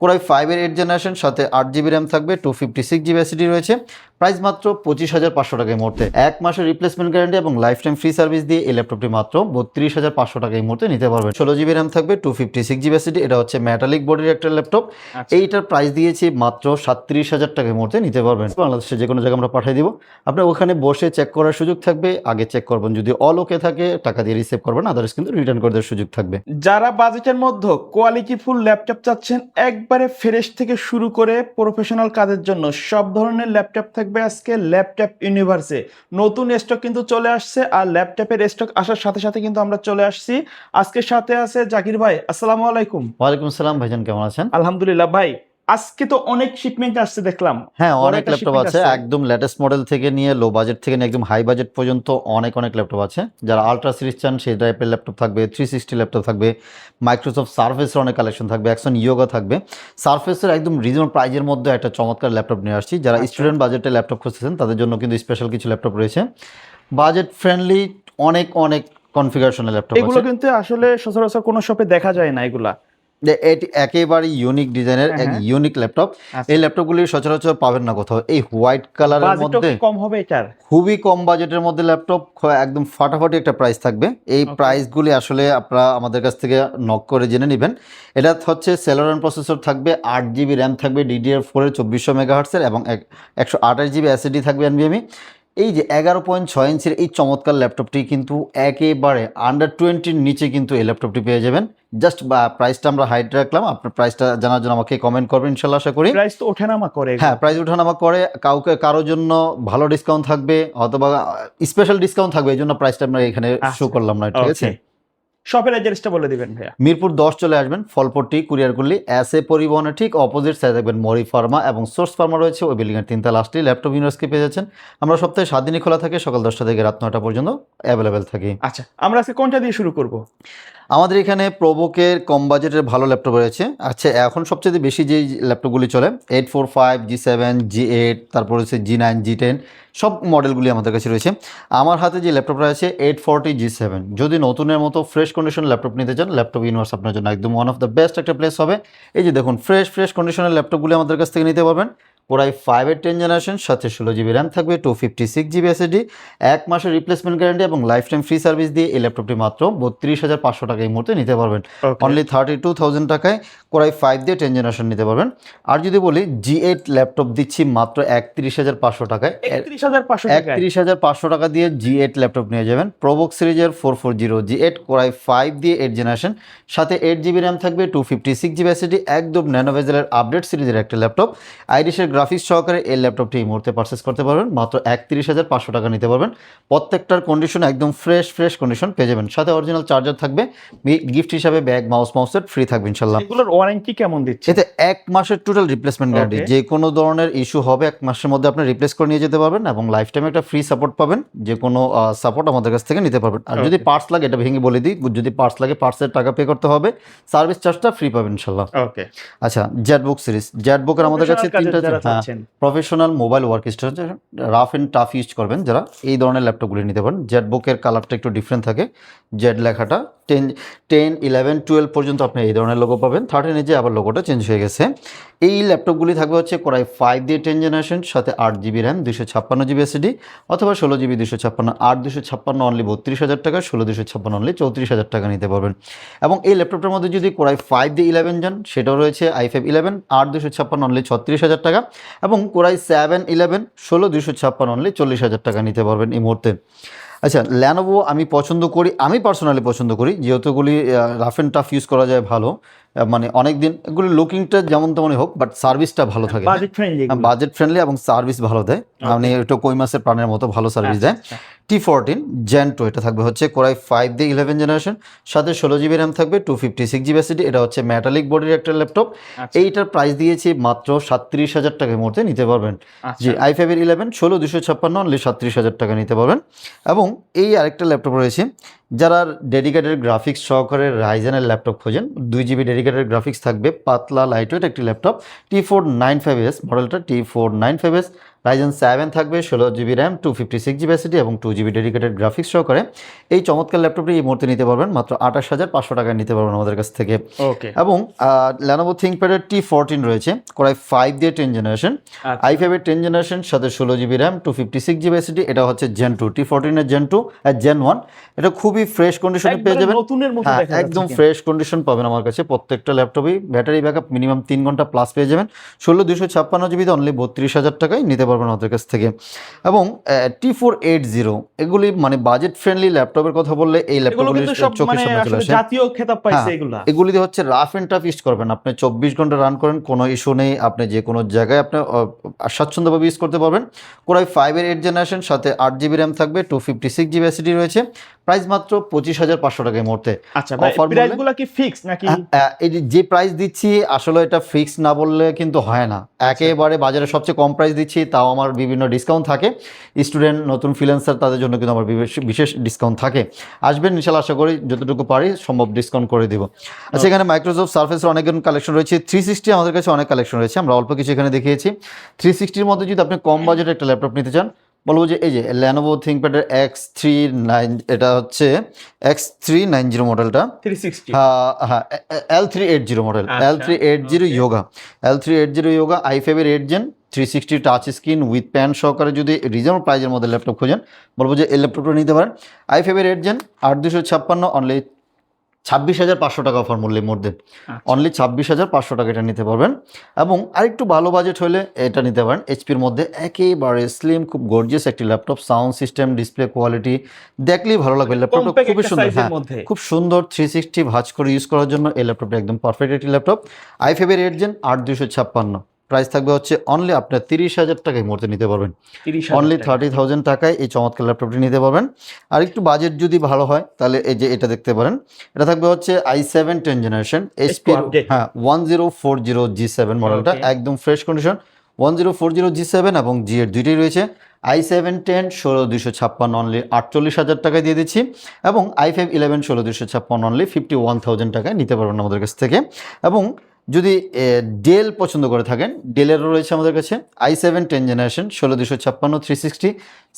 Core i 5 এর 8 generation, সাথে 8 GB RAM থাকবে, 256 জিবি এসএসডি রয়েছে। প্রাইস মাত্র 25,500 টাকা এই মুহূর্তে। 1 মাসের রিপ্লেসমেন্ট গ্যারান্টি এবং লাইফ টাইম ফ্রি সার্ভিস দিয়ে এই ল্যাপটপটি মাত্র 32,500 টাকা এই মুহূর্তে নিতে পারবেন। 16 জিবি র্যাম থাকবে, 256 জিবি এসএসডি, এটা হচ্ছে মেটালিক বডির একটা ল্যাপটপ। এইটার প্রাইস দিয়েছি মাত্র 37,000 টাকা এই মুহূর্তে নিতে পারবেন। বাংলাদেশে যে কোনো জায়গায় আমরা পাঠিয়ে দিব, আপনার ওখানে বসে চেক করার সুযোগ থাকবে। আগে চেক করবেন, যদি অল ওকে থাকে টাকা দিয়ে রিসিভ করবেন, আদার্স কিন্তু রিটার্ন করে দেওয়ার সুযোগ থাকবে। যারা বাজেটের মধ্যে কোয়ালিটি ফুল ল্যাপটপ চাচ্ছেন, একবারে ফ্রেশ থেকে শুরু করে প্রফেশনাল কাজের জন্য সব ধরনের ল্যাপটপ থাকবে আজকে ল্যাপটপ ইউনিভার্সে। নতুন স্টক কিন্তু চলে আসছে, আর ল্যাপটপের স্টক আসার সাথে সাথে কিন্তু আমরা চলে আসছি। আজকে সাথে আছে জাকির ভাই। আসসালামু আলাইকুম। ওয়ালাইকুম সালাম ভাইজান, কেমন আছেন? আলহামদুলিল্লাহ ভাই, আজকে তো অনেক শিপমেন্ট আসছে দেখলাম। হ্যাঁ, বড় অনেক একটা ল্যাপটপ shipment আছে, একদম লেটেস্ট মডেল থেকে নিয়ে লো বাজেট থেকে নিয়ে একদম হাই বাজেট পর্যন্ত অনেক ল্যাপটপ আছে। যারা আলট্রা সিরিজ চান সেই টাইপের ল্যাপটপ থাকবে, 360 ল্যাপটপ থাকবে, মাইক্রোসফট সার্ফেসের অনেক কালেকশন থাকবে, অ্যাকশন ইয়োগা থাকবে। সার্ফেসের একদম রিজনেবল প্রাইজের মধ্যে একটা চমৎকার ল্যাপটপ নিয়ে আসছি। যারা স্টুডেন্ট বাজেটে ল্যাপটপ খুঁজতেছেন তাদের জন্য কিন্তু স্পেশাল কিছু ল্যাপটপ রয়েছে। বাজেট ফ্রেন্ডলি অনেক কনফিগারেশনের ল্যাপটপ এগুলো আছে। কিন্তু আসলে সচরাচর কোনো শপে দেখা যায় না এগুলা। এটি একেবারে ইউনিক ডিজাইনের এক ইউনিক ল্যাপটপ। এই ল্যাপটপগুলি সচরাচর পাবেন না কোথাও। এই হোয়াইট কালারের বাজেটও মধ্যে কি কম হবে এটার? খুবই কম বাজেটের মধ্যে ল্যাপটপ, একদম ফাটাফাটি একটা প্রাইস থাকবে। এই প্রাইসগুলি আসলে আপনারা আমাদের কাছ থেকে নক করে জেনে নেবেন। এটা হচ্ছে সেলোরন প্রসেসর থাকবে, 8 জিবি র্যাম থাকবে DDR4 এর 2400 মেগাহার্টসের, এবং 128 জিবি এসএসডি থাকবে NVMe। এই যে 11.6 ইঞ্চির এই চমৎকার ল্যাপটপটি কিন্তু একেবারে আন্ডার 20-র নিচে কিন্তু এই ল্যাপটপটি পেয়ে যাবেন। জাস্ট প্রাইসটা আমরা হাইড রাখলাম, আপনার প্রাইসটা জানার জন্য আমাকে কমেন্ট করবেন ইনশাল্লাহ, আশা করি। প্রাইস তো ওঠানামা করে। হ্যাঁ, প্রাইস ওঠানামা করে। কারোর জন্য ভালো ডিসকাউন্ট থাকবে অথবা স্পেশাল ডিসকাউন্ট থাকবে, এই জন্য প্রাইসটা আমরা এখানে শো করলাম না, ঠিক আছে? শপের অ্যাড্রেসটা বলে দিবেন ভাইয়া। মিরপুর 10 চলে আসবেন, ফলপট্টি কুরিয়ার করলি এসএ পরিবহনের ঠিক অপোজিট সাইডে দেখবেন মরি ফার্মা এবং সোর্স ফার্মা রয়েছে, ওই বিল্ডিং এর 3তলা আসলেই ল্যাপটপ ইউনিভার্সকে পেয়ে যাচ্ছেন। আমরা সপ্তাহে 7 দিনই খোলা থাকে, সকাল 10টা থেকে রাত 9টা পর্যন্ত অ্যাভেলেবেল থাকি। আচ্ছা, আমরা আজকে কোনটা দিয়ে শুরু করব? আমাদের এখানে প্রোবোকের কম বাজেটের ভালো ল্যাপটপ রয়েছে। আচ্ছা, এখন সবচেয়ে বেশি যেই ল্যাপটপগুলি চলে 845, G7, G8, তারপর হচ্ছে G9, G10, সব মডেলগুলি আমাদের কাছে রয়েছে। আমার হাতে যে ল্যাপটপটা আছে 840 G7, যদি নতুনের মতো ফ্রেশ কন্ডিশন ল্যাপটপ নিতে চান, ল্যাপটপ ইউনিভার্স আপনার জন্য একদম ওয়ান অফ দ্য বেস্ট একটা প্লেস হবে। এই যে দেখুন, ফ্রেশ কন্ডিশনের ল্যাপটপগুলি আমাদের কাছ থেকে নিতে পারবেন। কোরাই 5 এর 10 জেনারেশন, সাথে 16 জিবি র্যাম থাকবে, 256 জিবি এসএসডি, 1 মাসের রিপ্লেসমেন্ট গ্যারান্টি এবং লাইফ টাইম ফ্রি সার্ভিস দিয়ে এই ল্যাপটপটি মাত্র 32,500 টাকা এই মুহূর্তে নিতে পারবেন। অনলি 32,000 টাকায় কোরাই 5 দিয়ে 10 জেনারেশন নিতে পারবেন। আর যদি বলি G8 ল্যাপটপ দিচ্ছি মাত্র 31,500 টাকায়। 31,500 টাকা দিয়ে G8 ল্যাপটপ নিয়ে যাবেন। প্রোবুক সিরিজের 440 G8 কোরাই 5 দিয়ে 8 জেনারেশন, সাথে 8 জিবি র্যাম থাকবে, 256 জিবি এসএসডি, একদম ন্যানোভেজেলের আপডেট সিরিজের একটা ল্যাপটপ। আইরিশের গ্রাফিক্স সহকারে এই ল্যাপটপটি এই মুহূর্তে পারচেস করতে পারবেন, মাত্র 31,500 টাকা নিতে পারবেন। প্রত্যেকটার কন্ডিশন একদম ফ্রেশ কন্ডিশন পেয়ে যাবেন, সাথে অরিজিনাল চার্জার থাকবে। গিফট হিসাবে ব্যাগ, মাউস সেট ফ্রি থাকবে ইনশাল্লাহ। এগুলোর ওয়ারেন্টি কেমন দিচ্ছে? এতে 1 মাসের টোটাল রিপ্লেসমেন্ট গ্যারান্টি, যে কোনো ধরনের ইস্যু হবে 1 মাসের মধ্যে আপনি রিপ্লেস করে নিয়ে যেতে পারবেন, এবং লাইফ টাইম একটা ফ্রি সাপোর্ট পাবেন। যে কোনো সাপোর্ট আমাদের কাছ থেকে নিতে পারবেন। আর যদি পার্টস লাগে, এটা ভেঙে বলে দিই, যদি পার্টস লাগে পার্টসের টাকা পে করতে হবে, সার্ভিস চার্জটা ফ্রি পাবেন ইনশাল্লাহ। ওকে। আচ্ছা, জেটবুক সিরিজ, জেটবুকের আমাদের কাছে 3টা professional mobile work station, rough and tough use করবেন যারা, এই ধরনের ল্যাপটপগুলি নিতে পারেন। জেটবুকের কালারটা একটু ডিফারেন্ট থাকে, জেড লেখাটা 10, 11, 12 পর্যন্ত আপনি এই ধরনের লোগো পাবেন। 13 যে আবার লোগোটা চেঞ্জ হয়ে গেছে। এই ল্যাপটপগুলি থাকবে হচ্ছে কোরাই 5 দিয়ে 10 জেনারেশন, সাথে 8 জিবি র্যাম, 256 জিবি এসএসডি, অথবা 16 জিবি 256, 8 256 অনলি 32,000 টাকা, 16 256 অনলি 34,000 টাকা নিতে পারবেন। এবং এই ল্যাপটপটার মধ্যে যদি কোরাই 5 দিয়ে 11 যান, সেটাও রয়েছে i5 11, 8 256 অনলি 36,000 টাকা, এবং কোরাই 7 11, 16 256 অনলি 40,000 টাকা নিতে পারবেন এই মুহূর্তে। আচ্ছা, ল্যানোভো আমি পার্সোনালি পছন্দ করি, যেহেতু এগুলি রাফ অ্যান্ড টাফ ইউজ করা যায় ভালো, মানে অনেক দিন এগুলি লুকিংটা যেমন তেমনই হোক, বাট সার্ভিসটা ভালো থাকে, বাজেট ফ্রেন্ডলি এবং সার্ভিস ভালো দেয়। মানে এটা কই মাসের প্রাণের মতো ভালো সার্ভিস দেয়। T14 Gen 2, এটা থাকবে হচ্ছে কোরাই 5 দিয়ে 11 জেনারেশন, সাথে 16 জিবি র্যাম থাকবে, 256 জিবি এসএসডি, এটা হচ্ছে মেটালিক বডির একটা ল্যাপটপ। এইটার প্রাইস দিয়েছি মাত্র 37,000 টাকা এই মুহূর্তে নিতে পারবেন। জি, i5 11, 16 256 অনলি 37,000 টাকা নিতে পারবেন। এবং এই আরেকটা ল্যাপটপ রয়েছে যারা ডেডিকেটেড গ্রাফিক্স সহকারে রাইজেনের ল্যাপটপ খোঁজেন, 2 GB ডেডিকেটেড গ্রাফিক্স থাকবে, পাতলা লাইটওয়েট একটি ল্যাপটপ, T495S মডেলটা, T495S, রাইজেন 7 থাকবে, 16 GB র্যাম, 256 GB SSD এবং 2 GB ডেডিকেটেড গ্রাফিক্স সহকারে। এই চমৎকার ল্যাপটপটি এই মুহূর্তে নিতে পারবেন মাত্র 28,500 টাকায় নিতে পারবেন আমাদের কাছ থেকে। ওকে। এবং Lenovo ThinkPad-এর T14 রয়েছে, Core i5 দিয়ে 10 জেনারেশন, i5-এর 10 জেনারেশন, সাথে 16 GB র্যাম, 256 GB SSD। এটা হচ্ছে Gen 2, T14-এর Gen 2 আর Gen 1। এটা খুবই ফ্রেশ কন্ডিশনে পেয়ে যাবেন, নতুনের মতো দেখা যাচ্ছে, একদম ফ্রেশ কন্ডিশন পাবেন আমার কাছে। প্রত্যেকটা ল্যাপটপই ব্যাটারি ব্যাকআপ মিনিমাম 3 ঘন্টা প্লাস পেয়ে যাবেন। 16,256 GB তে অনলি 32,000 টাকায় নিতে পারবেন আমাদের কাছ থেকে। এবং T480 এগুলি মানে বাজেট ফ্রেন্ডলি ল্যাপটপের কথা বললে এই ল্যাপটপগুলি চোখের সামনে চলে আসে। জাতীয় খেতাব পাইছে এগুলা। এগুলিতে হচ্ছে রাফ এন্ড টাফ ইউজ করবেন, আপনি 24 ঘন্টা রান করেন, কোনো ইস্যু নেই, আপনি যে কোনো জায়গায় আপনি স্বাচ্ছন্দ্যভাবে ইউজ করতে পারবেন। Core i5-এর 8 জেনারেশন, সাথে 8 GB র্যাম থাকবে, 256 GB SSD রয়েছে। প্রাইস মাত্র 25,500 টাকায় মুহূর্তে। আচ্ছা ভাই, প্রাইসগুলো কি ফিক্স নাকি? এই যে প্রাইস দিচ্ছি আসলে এটা ফিক্স না বললে কিন্তু হয় না, একেবারে বাজারে সবচেয়ে কম প্রাইস দিচ্ছি, তাও আমার বিভিন্ন ডিসকাউন্ট থাকে। স্টুডেন্ট, নতুন ফ্রিল্যান্সার, তাদের জন্য কিন্তু আমার বিশেষ ডিসকাউন্ট থাকে। আসবেন ইনশাআল্লাহ, আশা করি যতটুকু পারি সম্ভব ডিসকাউন্ট করে দিব। আচ্ছা, এখানে মাইক্রোসফট সার্ফেসের অনেক কালেকশন রয়েছে, 360 আমাদের কাছে অনেক কালেকশন রয়েছে, আমরা অল্প কিছু এখানে দেখিয়েছি। 360-র মধ্যে যদি আপনি কম বাজেটে একটা ল্যাপটপ নিতে চান, বলবো যে এই যে Lenovo ThinkPad-এর X39, এটা হচ্ছে X390 মডেলটা, 360 হ্যাঁ L380 model, L380 Yoga, L380 Yoga, i5-এর 8 gen, 360 touch screen with pen সহকারে যদি রিজনেবল প্রাইজের মধ্যে ল্যাপটপ খোঁজেন, বলবো যে এই ল্যাপটপটা নিতে পারেন। i5-এর 8 জেন, 8256, অনলি 26,500 টাকা অফার মূল্যের মধ্যে, অনলি 26,500 টাকা এটা নিতে পারবেন। এবং আরেকটু ভালো বাজেট হলে এটা নিতে পারেন HP-র মধ্যে, একেবারে স্লিম, খুব গর্জিয়াস একটি laptop, sound system, display quality দেখলেই ভালো লাগবে। ল্যাপটপটা খুবই সুন্দর, হ্যাঁ খুব সুন্দর, 360 ভাঁজ করে ইউজ করার জন্য এই ল্যাপটপটা একদম পারফেক্ট একটি ল্যাপটপ। i5-এর 8 জেন, 8256, প্রাইস থাকবে হচ্ছে অনলি আপনার 30,000 টাকায় মুহূর্তে নিতে পারবেন, অনলি 30,000 টাকায় এই চমৎকার ল্যাপটপটি নিতে পারবেন। আর একটু বাজেট যদি ভালো হয় তাহলে এই যে এটা দেখতে পারেন, এটা থাকবে হচ্ছে i7 10 জেনারেশন, HP, হ্যাঁ 1040 G7 মডেলটা, একদম ফ্রেশ কন্ডিশন, 1040 G7 এবং G8 দুইটাই রয়েছে। i7 10 16,256 অনলি 48,000 টাকায় দিয়ে দিচ্ছি, এবং i5 11 16,256 অনলি 51,000 টাকায় নিতে পারবেন আমাদের কাছ থেকে। এবং যদি ডেল পছন্দ করে থাকেন, ডেলেরও রয়েছে আমাদের কাছে, i7 10 জেনারেশন, 16,256 360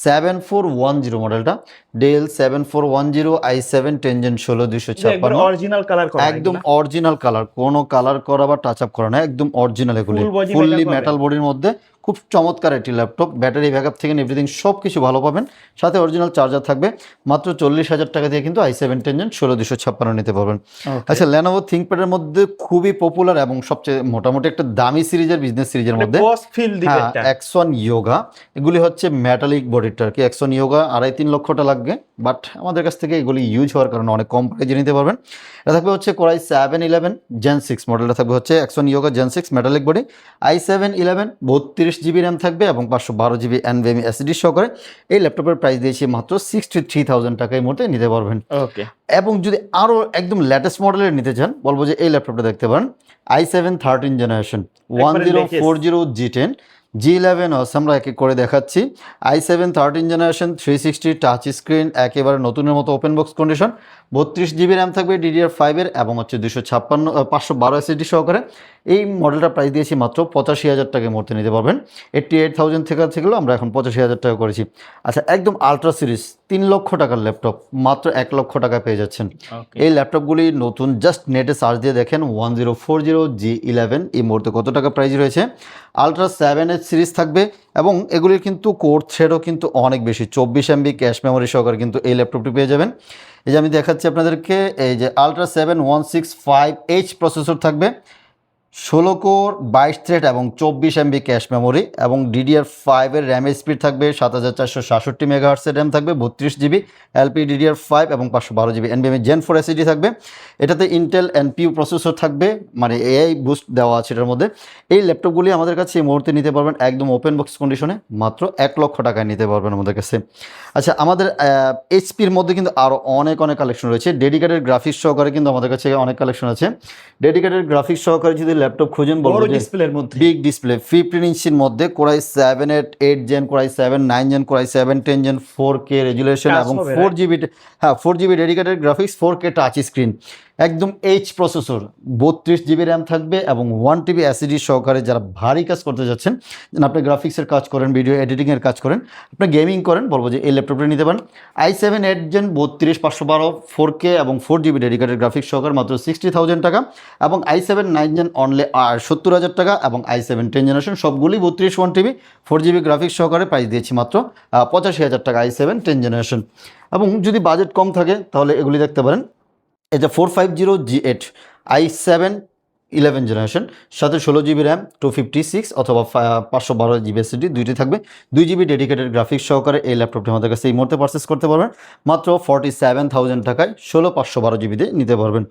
7410 মডেলটা, del 7410, i7 10 gen, 16,256, original colour করা, একদম অরিজিনাল কালার, কোনো কালার করা বা টাচ আপ করা না, একদম অরিজিনাল, এগুলি ফুললি মেটাল বডির মধ্যে, খুব চমৎকার একটি ল্যাপটপ, ব্যাটারি ব্যাকআপ থেকে এভরিথিং সব কিছু ভালো পাবেন, সাথে অরিজিনাল চার্জার থাকবে। মাত্র 40,000 টাকা দিয়ে কিন্তু i7 10 জেন 16,256 নিতে পারবেন। আচ্ছা, Lenovo ThinkPad-এর মধ্যে খুবই পপুলার এবং সবচেয়ে মোটামুটি একটা দামি সিরিজের, বিজনেস সিরিজের মধ্যে X1 Yoga, এগুলি হচ্ছে মেটালিক বডিটা আর কি। X1 Yoga 2.5-3 লক্ষটা লাগবে, বাট আমাদের কাছ থেকে এগুলি ইউজ হওয়ার কারণে অনেক কম প্রাইজে নিতে পারবেন। এটা থাকবে হচ্ছে Core i7 11 Gen 6 মডেলটা, থাকবে হচ্ছে X1 Yoga Gen 6 metallic body, i7 11 32 GB RAM থাকবে এবং 512 GB NVMe SSD সহকারে। এই ল্যাপটপের প্রাইস দিয়েছি মাত্র 63,000 টাকায় মধ্যে নিতে পারবেন। ওকে। এবং যদি আরও একদম লেটেস্ট মডেলের নিতে চান, বলবো যে এই ল্যাপটপটা দেখতে পারেন, i7 13 জেনারেশন, 1040 G10 G11 আমরা এক এক করে দেখাচ্ছি। i7 13 জেনারেশন, 360 টাচ স্ক্রিন, একেবারে নতুনের মতো open box condition, 32 GB RAM থাকবে DDR5-এর এবং হচ্ছে 512 SSD সহকারে। এই মডেলটা প্রাইস দিয়েছি মাত্র 85,000 টাকায় মুহূর্তে নিতে পারবেন। 88,000 থেকে ছিল, আমরা এখন 85,000 টাকা করেছি। আচ্ছা, একদম আলট্রা সিরিজ 3 লক্ষ টাকার ল্যাপটপ মাত্র 1 লক্ষ টাকায় পেয়ে যাচ্ছেন। এই ল্যাপটপগুলি নতুন, জাস্ট নেটে সার্চ দিয়ে দেখেন 1040 G11 এই মুহূর্তে কত টাকা প্রাইস রয়েছে। আলট্রা 7H সিরিজ থাকবে এবং এগুলির কিন্তু কোর থ্রেডও কিন্তু অনেক বেশি, 24 MB ক্যাশ মেমোরি সহকারে কিন্তু এই ল্যাপটপটি পেয়ে যাবেন। এই যে আমি দেখাচ্ছি আপনাদেরকে, এই যে আলট্রা 7 165H প্রসেসর থাকবে, 16 কোর 22 থ্রেড এবং 24 MB ক্যাশ মেমোরি, এবং DDR5-এর র্যামের স্পিড থাকবে 7467 MHz র্যাম থাকবে, 32 GB LPDDR5 এবং 512 GB NVMe Gen 4 SSD থাকবে। এটাতে ইন্টেল NPU প্রসেসর থাকবে, মানে AI বুস্ট দেওয়া আছে এটার মধ্যে। এই ল্যাপটপগুলি আমাদের কাছে এই মুহূর্তে নিতে পারবেন একদম ওপেন বক্স কন্ডিশনে, মাত্র 1 লক্ষ টাকায় নিতে পারবেন আমাদের কাছে। আচ্ছা, আমাদের HP-র মধ্যে কিন্তু আরও অনেক কালেকশন রয়েছে, ডেডিকেটেড গ্রাফিক্স সহকারে কিন্তু আমাদের কাছে অনেক কালেকশন আছে। ডেডিকেটেড গ্রাফিক্স সহকারে যদি ল্যাপটপ খুঁজেন বড় বলবো যে ডিসপ্লের মধ্যে বিগ ডিসপ্লে 15 ইঞ্চির মধ্যে core i 7 gen, core i 9 gen, core i 10 gen, 4K resolution কাজ এবং হবে, 4 GB, হ্যাঁ 4 GB dedicated graphics, 4K touch screen, একদম এইচ প্রসেসর, 32 GB র্যাম থাকবে এবং 1 TB SSD সহকারে। যারা ভারী কাজ করতে যাচ্ছেন, যেন আপনি গ্রাফিক্সের কাজ করেন, ভিডিও এডিটিংয়ের কাজ করেন, আপনি গেমিং করেন, বলবো যে এই ল্যাপটপটা নিতে পারেন। i7 8 জেন 32 512 4K এবং 4 GB ডেডিকেটেড গ্রাফিক্স সহকারে মাত্র 60,000 টাকা, এবং i7 9 জেন অনলি 70,000 টাকা, এবং i7 10 জেনারেশন সবগুলি 32 1 TB 4 GB গ্রাফিক্স সহকারে প্রাইস দিয়েছি মাত্র 85,000 টাকা i7 10 জেনারেশন। এবং যদি বাজেট কম থাকে তাহলে এগুলি দেখতে পারেন। এটা 450G8 i7 11 জেনারেশন, সাথে 16 GB র্যাম, 256 অথবা 512 GB SSD দুইটি থাকবে, 2 GB ডেডিকেটেড গ্রাফিক্স সহকারে এই ল্যাপটপটি আমাদের কাছে এই মুহূর্তে পারচেস করতে পারবেন মাত্র 47,000 টাকায়, 16 512 GB দিয়ে নিতে পারবেন।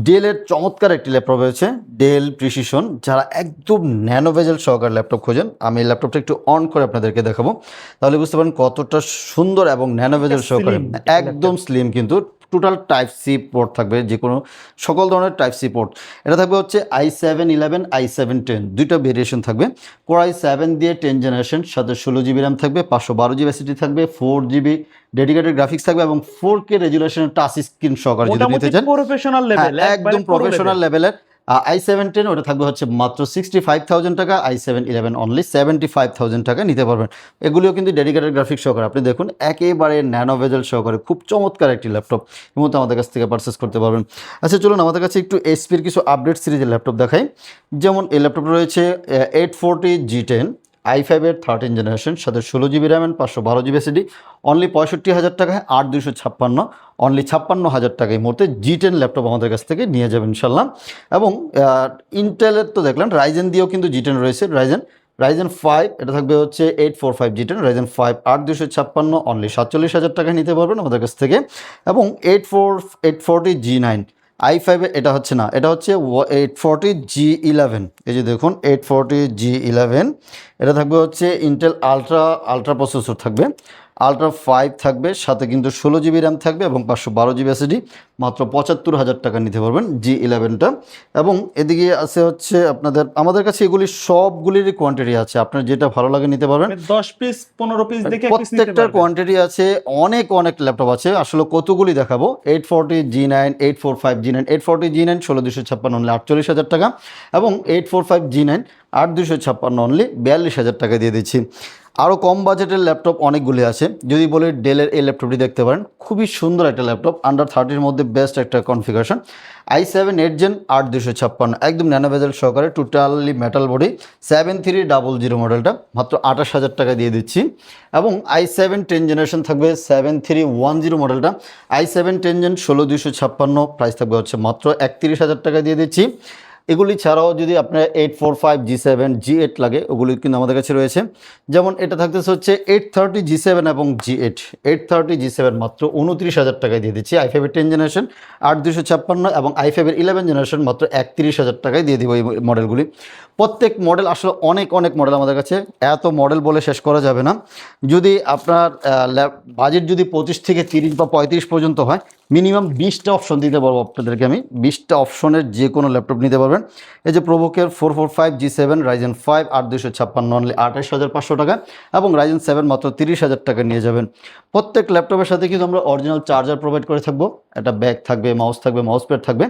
ডেলের চমৎকার একটি ল্যাপটপ রয়েছে, ডেল প্রিসিশন। যারা একদম ন্যানো বেজেল সহকারে ল্যাপটপ খোঁজেন, আমি এই ল্যাপটপটা একটু অন করে আপনাদেরকে দেখাবো, তাহলে বুঝতে পারেন কতটা সুন্দর এবং ন্যানো বেজেল সহকারে, একদম স্লিম। কিন্তু টোটাল টাইপ সি পোর্ট থাকবে, যে কোনো সকল ধরনের টাইপ সি পোর্ট। এটা থাকবে হচ্ছে i7 11 i7 10 দুইটা ভেরিয়েশন থাকবে। কোরাই 7 দিয়ে 10 জেনারেশন, সাথে 16 GB র্যাম থাকবে, 512 GB SSD থাকবে, 4 GB ডেডিকেটেড গ্রাফিক্স থাকবে এবং 4K রেজুলেশনের টাচ স্ক্রিন সহকারে যদি নিতে চান, প্রফেশনাল লেভেল, একদম প্রফেশনাল লেভেলের i7 10 ওটা থাকবে হচ্ছে মাত্র 65,000 টাকা, i7 11 অনলি 75,000 টাকা নিতে পারবেন। এগুলিও কিন্তু ডেডিকেটেড গ্রাফিক্স সহকারে, আপনি দেখুন একেবারে ন্যানো ভেজেল সহকারে, খুব চমৎকার একটি ল্যাপটপ, এই মুহূর্তে আমাদের কাছ থেকে পারচেস করতে পারবেন। আচ্ছা চলুন আমাদের কাছে একটু এইচপির কিছু আপডেট সিরিজের ল্যাপটপ দেখাই। যেমন এই ল্যাপটপ রয়েছে 840G10 i5 এর 13 জেনারেশন, সাথে 16 GB RAM and 512 GB SSD, only 65,000 টাকায়, 8256 অনলি 56,000 টাকায় মুহূর্তে G10 ল্যাপটপ আমাদের কাছ থেকে নিয়ে যাবেন ইনশাল্লাহ। এবং ইন্টেলের তো দেখলেন, রাইজেন দিয়েও কিন্তু G10 রয়েছে, রাইজেন 5, এটা থাকবে হচ্ছে 845G10 রাইজেন 5 8256 অনলি 47,000 টাকায় নিতে পারবেন আমাদের কাছ থেকে। এবং 840G9 i5 এটা হচ্ছে না, এটা হচ্ছে 840G11, এই যে দেখুন 840G11, এটা থাকবে হচ্ছে ইন্টেল আলট্রা প্রসেসর থাকবে, আলট্রা 5 থাকবে, সাথে কিন্তু 16 GB র্যাম থাকবে এবং 512 GB SSD, মাত্র 75,000 টাকা নিতে পারবেন G11টা। এবং এদিকে আছে হচ্ছে আপনাদের, আমাদের কাছে এগুলি সবগুলিরই কোয়ান্টিটি আছে, আপনার যেটা ভালো লাগে নিতে পারবেন। 10 পিস 15 পিস দেখে প্রত্যেকটার কোয়ান্টিটি আছে, অনেক ল্যাপটপ আছে, আসলে কতগুলি দেখাবো। 840G9 845G9 840G9 16,256 অনলি 48,000 টাকা, এবং 845G9 8,256 অনলি 42,000 টাকা দিয়ে দিচ্ছি। আরও কম বাজেটের ল্যাপটপ অনেকগুলি আছে, যদি বলি ডেলের এই ল্যাপটপটি দেখতে পারেন, খুবই সুন্দর একটা ল্যাপটপ, আন্ডার 30-র মধ্যে বেস্ট একটা কনফিগারেশন, i7 8 জেন 8256, একদম ন্যানো বেজেল সহকারে, টোটালি মেটাল বডি, 7300 মডেলটা মাত্র 28,000 টাকা দিয়ে দিচ্ছি। এবং i7 10 জেনারেশন থাকবে 7310 মডেলটা, i7 10 জেন 16,256, প্রাইস থাকবে হচ্ছে মাত্র 31,000 টাকা দিয়ে দিচ্ছি। এগুলি ছাড়াও যদি আপনার 845G7 G8 লাগে, ওগুলি কিন্তু আমাদের কাছে রয়েছে। যেমন এটা থাকতেছে হচ্ছে 830G7 এবং G8, 830G7 মাত্র 29,000 টাকায় দিয়ে দিচ্ছি, i5 এর 10 জেনারেশন 8256, এবং i5 এর 11 জেনারেশন মাত্র 31,000 টাকায় দিয়ে দিব এই মডেলগুলি। প্রত্যেক মডেল আসলে অনেক মডেল আমাদের কাছে, এত মডেল বলে শেষ করা যাবে না। যদি আপনার বাজেট যদি 25 থেকে 30 বা 35 পর্যন্ত হয়, মিনিমাম 20টা অপশন দিতে পারবো আপনাদেরকে আমি, 20টা অপশনের যে কোনো ল্যাপটপ নিতে পারবেন। এই যে প্রোভোকের 445G7 রাইজেন 5 8256 অনলি 28,500 টাকা, এবং রাইজেন 7 মাত্র 30,000 টাকা নিয়ে যাবেন। প্রত্যেক ল্যাপটপের সাথে কিন্তু আমরা অরিজিনাল চার্জার প্রোভাইড করে থাকবো, একটা ব্যাগ থাকবে, মাউস থাকবে, মাউস প্যাড থাকবে,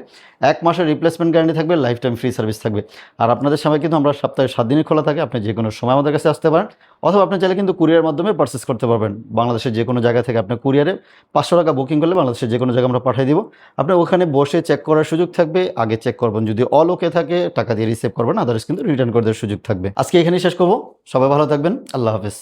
1 মাসের রিপ্লেসমেন্ট গ্যারান্টি থাকবে, লাইফ টাইম ফ্রি সার্ভিস থাকবে। আর আপনাদের সময় কিন্তু আমরা সপ্তাহে 7 দিনই খোলা থাকে, আপনি যে কোনো সময় আমাদের কাছে আসতে পারেন, অথবা আপনি চাইলে কিন্তু কুরিয়ার মাধ্যমে পারচেস করতে পারবেন। বাংলাদেশের যে কোনো জায়গা থেকে আপনি কুরিয়ারে 500 টাকা বুকিং করলে বাংলাদেশের যে কোনো জায়গায় আমরা পাঠিয়ে দিব। আপনি ওখানে বসে চেক করার সুযোগ থাকবে, আগে চেক করবেন, যদি অল ওকে থাকে টাকা দিয়ে রিসিভ করবেন, আদার্স কিন্তু রিটার্ন করে দেওয়ার সুযোগ থাকবে। আজকে এখানেই শেষ করবো, সবাই ভালো থাকবেন, আল্লাহ হাফেজ।